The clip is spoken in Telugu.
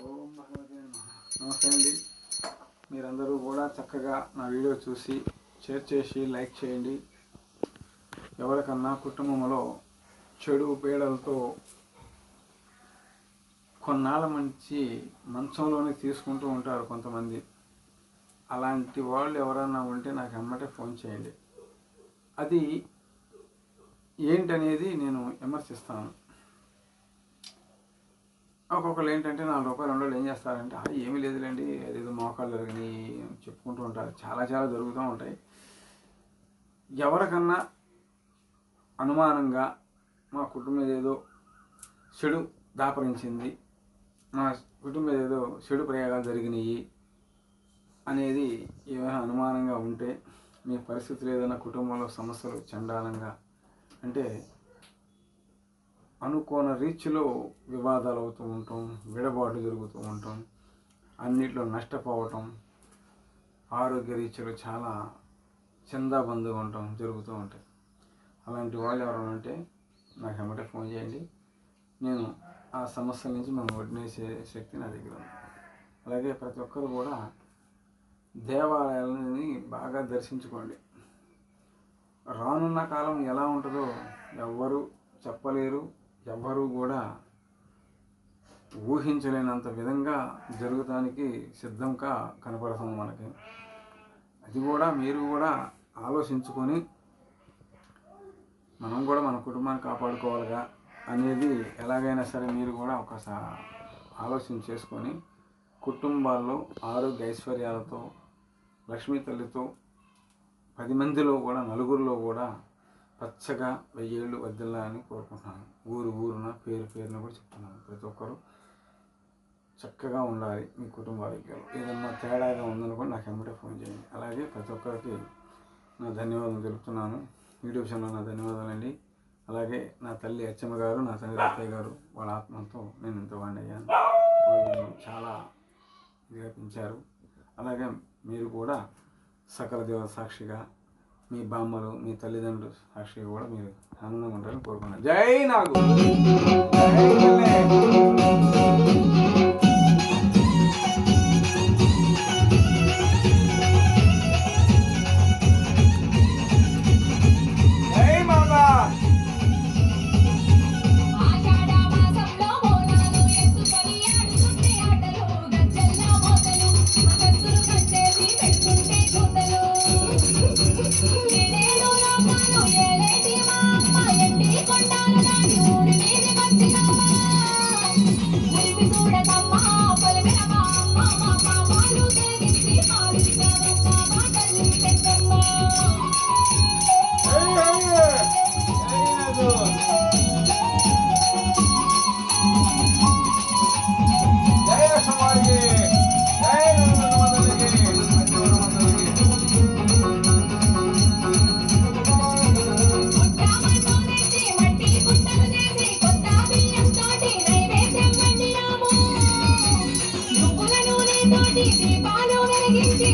ఓం భగవతే నమః. నమస్తే అండి. మీరందరూ కూడా చక్కగా నా వీడియో చూసి షేర్ చేసి లైక్ చేయండి. ఎవరికన్నా కుటుంబంలో చెడు పీడలతో కొన్నాళ్ళ నుంచి మంచంలోనే తీసుకుంటూ ఉంటారు కొంతమంది. అలాంటి వాళ్ళు ఎవరైనా ఉంటే నాకు ఎమ్మటే ఫోన్ చేయండి. అది ఏంటనేది నేను విమర్శిస్తాను. ఒక్కొక్కరు ఏంటంటే ₹4 ఉండేవాళ్ళు ఏం చేస్తారంటే ఏమీ లేదులేండి, అదేదో మోకాళ్ళు జరిగినాయి చెప్పుకుంటూ ఉంటారు. చాలా జరుగుతూ ఉంటాయి. ఎవరికన్నా అనుమానంగా మా కుటుంబం ఏదో చెడు దాపరించింది, మా కుటుంబం ఏదో చెడు ప్రయోగాలు జరిగినాయి అనేది ఏమైనా అనుమానంగా ఉంటే, మీ పరిస్థితులు ఏదైనా కుటుంబంలో సమస్యలు చండాలంగా అంటే అనుకోని రీతిలో వివాదాలు అవుతూ ఉంటాం, విడబాటు జరుగుతూ ఉంటాం, అన్నిట్లో నష్టపోవటం, ఆరోగ్య రీత్యలో చాలా చందాబందుగా ఉండటం జరుగుతూ ఉంటాయి. అలాంటి వాళ్ళు ఎవరైనా ఉంటే నాకు ఎమ్మటే ఫోన్ చేయండి. నేను ఆ సమస్య నుంచి మనం వదిలేసే శక్తి నా దగ్గర ఉంది. అలాగే ప్రతి ఒక్కరు కూడా దేవాలయాలని బాగా దర్శించుకోండి. రానున్న కాలం ఎలా ఉంటుందో ఎవ్వరూ చెప్పలేరు. ఎవ్వరూ కూడా ఊహించలేనంత విధంగా జరగటానికి సిద్ధంగా కనపడుతుంది మనకి. అది కూడా మీరు కూడా ఆలోచించుకొని మనం కూడా మన కుటుంబాన్ని కాపాడుకోవాలిగా అనేది ఎలాగైనా సరే మీరు కూడా ఒకసారి ఆలోచన చేసుకొని కుటుంబాల్లో ఆరోగ్య ఐశ్వర్యాలతో లక్ష్మీ తల్లితో 10 మందిలో కూడా నలుగురిలో కూడా పచ్చగా 1000 ఏళ్ళు వర్ధిల్లాలని కోరుకుంటున్నాను. ఊరున పేరున కూడా చెప్తున్నాను. ప్రతి ఒక్కరూ చక్కగా ఉండాలి. మీ కుటుంబ ఆరోగ్యాలు ఏదన్నా తేడాగా ఉందనుకో నాకు ఎమ్మటే ఫోన్ చేయండి. అలాగే ప్రతి ఒక్కరికి నా ధన్యవాదాలు తెలుపుతున్నాను. యూట్యూబ్ ఛానల్ నా ధన్యవాదాలండి. అలాగే నా తల్లి అచ్చమ్మ గారు, నా తండ్రి అత్తయ్య గారు, వాళ్ళ ఆత్మతో నేను ఇంత వాడిని అయ్యాను. వాళ్ళు చాలా ఇదిగా పెంచారు. అలాగే మీరు కూడా సకల దేవత సాక్షిగా, మీ బామ్మలు, మీ తల్లిదండ్రులు సాక్షిగా కూడా మీరు ఆనందంగా ఉంటారని కోరుకున్నాను. జై నాగు. దీపాలు వెలిగించి